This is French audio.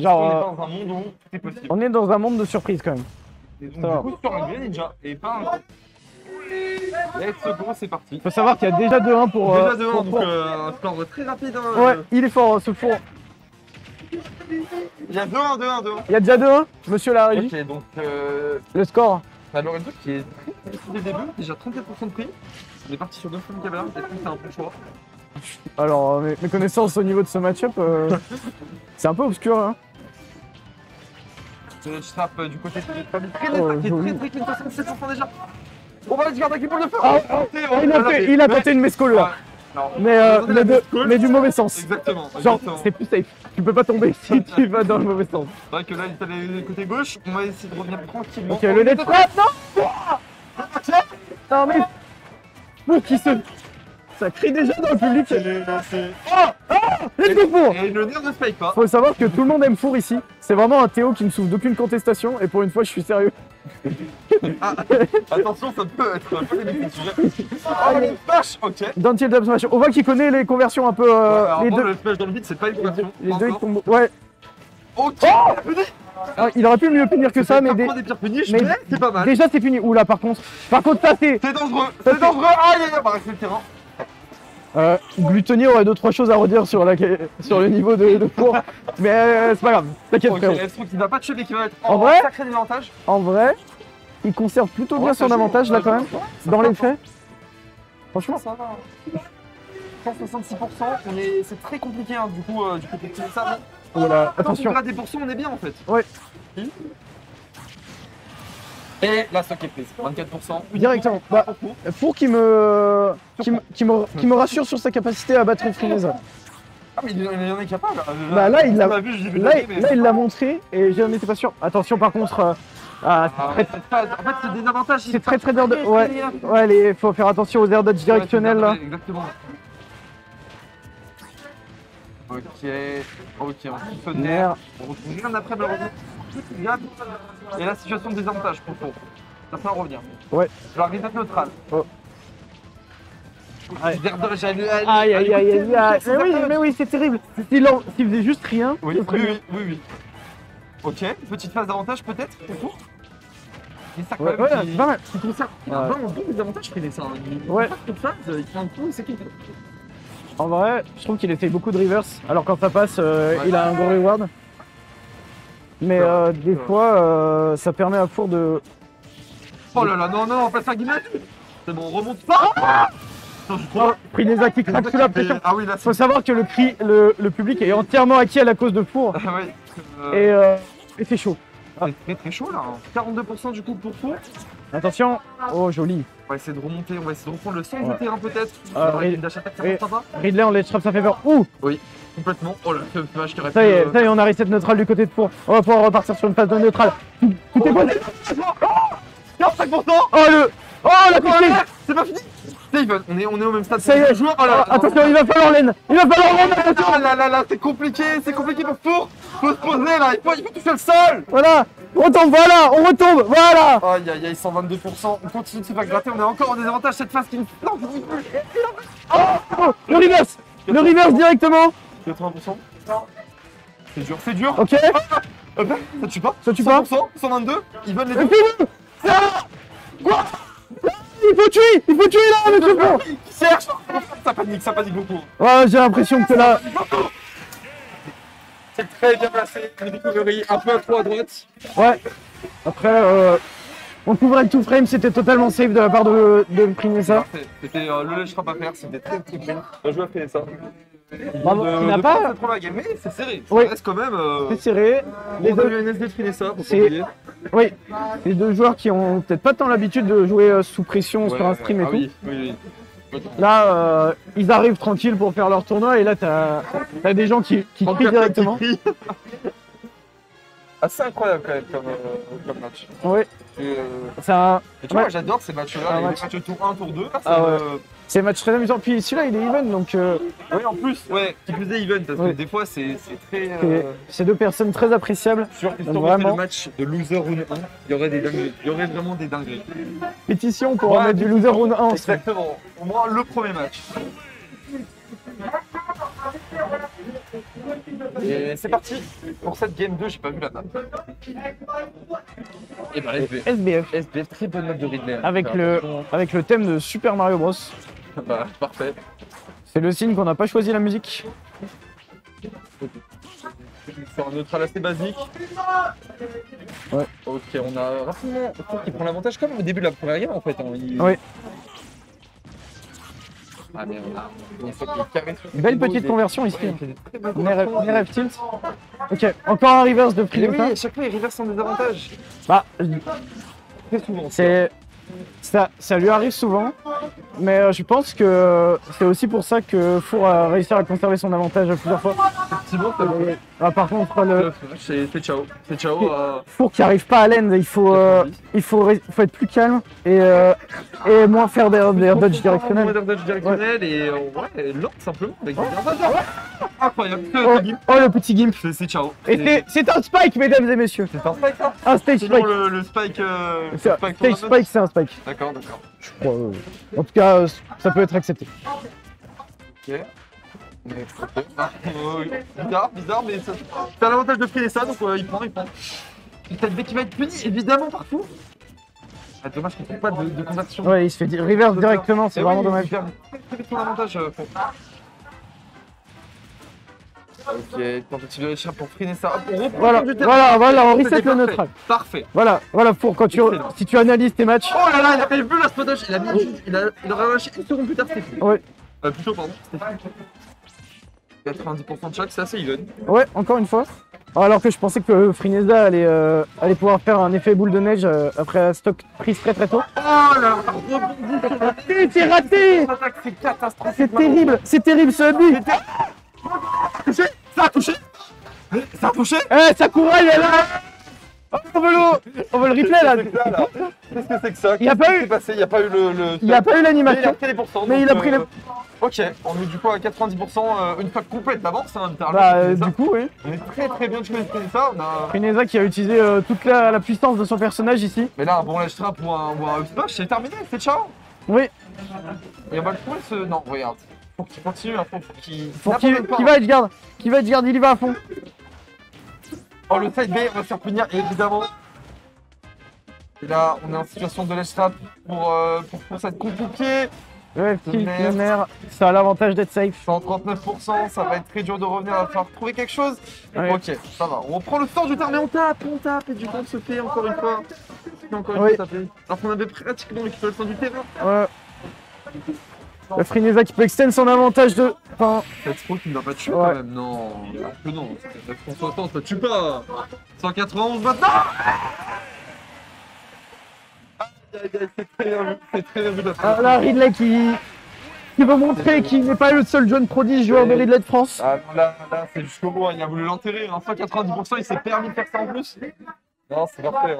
Genre, On est dans un monde où tout est possible. on est dans un monde de surprises quand même. Et donc, du coup, sur un Greninja et pas un. Let's go, c'est parti. Faut savoir qu'il y a déjà 2-1 pour. Déjà 2-1, pour donc Four. un score très rapide. Hein, Ouais, il est fort ce four. Il y a 2-1, 2-1, 2-1. Il y a déjà 2-1, monsieur la régie. Ok, donc Le score. Lorenzo qui est très dès le début, déjà 37% de prix. On est parti sur 2 fois Cabella, est-ce que c'est un bon choix? Alors, mes connaissances au niveau de ce match-up, c'est un peu obscur. Hein. Je tape du côté de Fabi. Oh, Qui est joli. très clean, 67% déjà. On va se garder avec l'épaule de feu. Il a tenté une mescole là. Non. Mais du mauvais sens. Exactement. Genre, exactement. c'est plus safe. Tu peux pas tomber si tu vas dans le mauvais sens. C'est vrai que là, il est allé côté gauche. On va essayer de revenir tranquillement. Ok, le net frappe, non. Non mais... Pour qui se... Ça crie déjà dans le public. Let's go Four. Et le nerf ne spike pas. Faut savoir que tout le monde aime Four ici. C'est vraiment un Théo qui ne souffre d'aucune contestation. Et pour une fois, je suis sérieux. Attention, ça peut être un peu limite ce sujet. Oh, le smash. Ok. Dans le tilt up smash. On voit qu'il connaît les conversions un peu... Alors, les bon, deux... le smash dans le vide, c'est pas une conversion. Les deux combos. Ouais. Ok. Ah, il aurait pu mieux punir que ça, mais... Des pires punish, mais mais c'est pas mal. Déjà, c'est puni. Oula, par contre, ça, c'est... C'est dangereux. C'est dangereux. Aïe, aïe, aïe. Bah, c'est le terrain. Gluttony aurait 2-3 choses à redire sur le niveau de Four, mais c'est pas grave, t'inquiète Ok, frérot. je trouve qu'il va pas tuer, mais qu'il va être En vrai sacré désavantage. En vrai, il conserve plutôt bien son avantage là quand même, dans les faits. Franchement, Ça va. 166%, c'est très compliqué hein, du coup de tirer ça. voilà, Quand on attention. grade des pourcents, on est bien en fait. Ouais. Et la stock est prise, 24%. Directement. Bah, Four qui me rassure sur sa capacité à battre Frineza. Ah mais il en est capable. Bah là, il l'a vu, je l'ai vu là, taper, mais- là, il l'a montré et j'en étais pas sûr. Attention par contre, En fait, c'est des avantages. c'est très dur de... Ouais, faut faire attention aux air dodge directionnels là. Exactement. Ok, on se nerf. On retrouve rien après malheureusement. Et la situation de désavantage pour Four. Ça va revenir. Ouais. Je vais arriver neutrale. Oh. Aïe, Aïe. Mais oui, c'est terrible. S'il faisait juste rien, Oui, ce serait mieux. oui. Ok, petite phase d'avantage peut-être pour Four. Et ça quand Ouais, même. ouais, c'est pas mal. Il a vraiment bon des avantages, je ça. Ouais. Il fait un coup, c'est qui? En vrai, je trouve qu'il essaye beaucoup de reverse, alors quand ça passe, il a un gros reward. Mais des fois, ça permet à Four de... Oh là là, non, on passe un guillemette. C'est bon, on remonte pas. Oh, Frineza qui craque sous la pression. Ah oui, là, Faut savoir que le public est entièrement acquis à la cause de Four. Ah oui. Et c'est chaud. C'est très chaud là. 42% du coup pour Four. Attention. Oh, joli. On va essayer de remonter, on va essayer de reprendre le centre du terrain peut-être. D'attaque, ça et- passe pas. Ridley en ledge trap, ça fait peur. Ouh, Oui, complètement. Oh là, le match qui aurait ça y est, on a reset neutral du côté de Four. On va pouvoir repartir sur une phase de neutral. Tout est bon. 45%. Oh, la piquée. C'est pas fini. Steven, on est au même stade. Ça y est. Joueur. Oh là là. Attention, il va falloir laine. Attention. Ah là, c'est compliqué pour Four. Faut se poser là, il faut toucher le sol. Voilà, on retombe, voilà. Aïe, 122%. On continue de se faire gratter, on est encore en désavantage cette phase qui nous. Non, Oh, le reverse directement. 80%. C'est dur. Ok, Ça tue pas. Ça tue pas. 100%, 122. Ils veulent les et deux. puis quoi? Il faut tuer là, monsieur Four. Qui cherche. Ça panique beaucoup. Ouais, j'ai l'impression que là, C'est très bien placé, le recovery un peu trop à droite. ouais. Après, on couvrait le two frame, c'était totalement safe de la part de primer ça. Parfait. C'était le lèche à faire, c'était très bien. Le joueur fait ça. Bravo, il n'a pas... C'est trop la game, mais c'est serré. Oui. Ça reste quand même. C'est serré. Les Les deux deux... NSD friné ça, pour C'est- oublier. Oui, les deux joueurs qui ont peut-être pas tant l'habitude de jouer sous pression sur un stream et tout. Oui. Là, ils arrivent tranquilles pour faire leur tournoi et là, t'as des gens qui crient directement. Assez incroyable quand même comme match. Ouais, Et, c'est un... et tu vois, Ouais. j'adore ces matchs-là, Ah, les ouais. matchs tour 1, tour 2. Ah ouais. C'est un match très amusant. Puis celui-là, il est even, donc Oui, en plus, ouais, qui plus est event, parce que Ouais. des fois c'est très. c'est deux personnes très appréciables. Sûr que si Donc on refait vraiment. le match de loser round 1, il y aurait des dingueries. Il y aurait vraiment des dingueries. Pétition pour Ouais, mettre du loser round 1. Exactement. Au moins le premier match. Et c'est parti pour cette game 2, j'ai pas vu la map. Et bah SBF. SBF, très bonne map de Ridley. Hein. Avec le thème de Super Mario Bros. Bah, parfait. C'est le signe qu'on n'a pas choisi la musique. C'est un neutral assez basique. Ouais. Ok, on a rapidement Four qui prend l'avantage comme au début de la première game en fait. Hein. Oui. Ah mais il faut qu'il carré sur Belle le petite des... conversion ici. Ouais, il fait des très bonnes conversions. Nerf tilt. Ok, encore un reverse de Mais Free. oui, à chaque fois il reverse son désavantage. Bah, Très souvent. ça lui arrive souvent, mais je pense que c'est aussi pour ça que Four a réussi à conserver son avantage plusieurs fois. Effectivement, ça va. Ah, par contre, C'est ciao. C'est ciao. Four qui arrive pas à l'end, il faut être plus calme et moins faire des dodges directionnels. Des dodges directionnels et ouais, l'ordre simplement avec des désavantages. Incroyable. Oh, le petit gimp. C'est ciao. Et c'est un spike, mesdames et messieurs. C'est un spike ça. Un stage Sinon, spike. le spike. Stage spike, c'est un spike. D'accord. Je crois. En tout cas, ça peut être accepté. Ok. Mais bizarre, mais ça. C'est un avantage de freiner ça, donc il prend. Peut-être dès qu'il va être puni, évidemment, partout. Ah, dommage qu'il ne trouve pas de conversion. Ouais, il se fait reverse directement, c'est vraiment dommage. Il perd très vite son avantage. Ok, tentative de l'échappe pour freiner ça. Hop, on reprend du terrain. Voilà, on reset le neutral. Parfait. Voilà, pour quand si tu analyses tes matchs. Oh là là, il avait vu la spotage, il aurait lâché une seconde plus tard, c'était fini. Ouais. Plutôt, pardon, c'était fini. 90% de chaque, c'est assez even. Ouais, encore une fois. Alors que je pensais que Frineza allait pouvoir faire un effet boule de neige après un stock prise très tôt. Oh là, c'est raté. C'est catastrophique. C'est terrible ce but. Ça a touché. Eh, Sakura, il est là. Oh, on veut le replay là. Qu'est-ce que c'est que ça? Il n'y a pas eu. Il n'y a pas eu Il n'y a pas eu l'animation. Il a pris les pourcents. Mais il a pris les. Ok, on est du coup à 90% une fois complète d'avance. Hein, du coup, oui. On est très bien de connaître ça. Frineza qui a utilisé toute la puissance de son personnage ici. Mais là, un bon lèche trap ou un smash, c'est terminé, c'est ciao. Oui. Et on va le trouver ce. Non, regarde. Faut qu'il continue, qui va Edgeguard. Il y va à fond. Oh, le side B, on va se faire punir, évidemment. Et là, on est en situation de lèche trap pour ça être compliqué. Ouais, le nerf, ça a l'avantage d'être safe. 139%, ça va être très dur de revenir, il va falloir trouver quelque chose. Ouais. Ok, ça va. On reprend le sort du terme et on tape, et du coup on se fait encore une fois. Taper. Alors qu'on avait pratiquement récupéré le sort du terrain. Ouais. Le Frineza qui peut extendre son avantage de. Enfin... Cette throw qui ne va pas tuer quand même. Non, non. 960, ça tue pas. 191 maintenant. C'est très bien vu. Là, Ridley qui veut montrer qu'il n'est pas le seul jeune prodige joueur de Ridley de France. Ah non, là c'est jusqu'au bout, il a voulu l'enterrer. 190%, il s'est permis de faire ça en plus. Non, c'est parfait.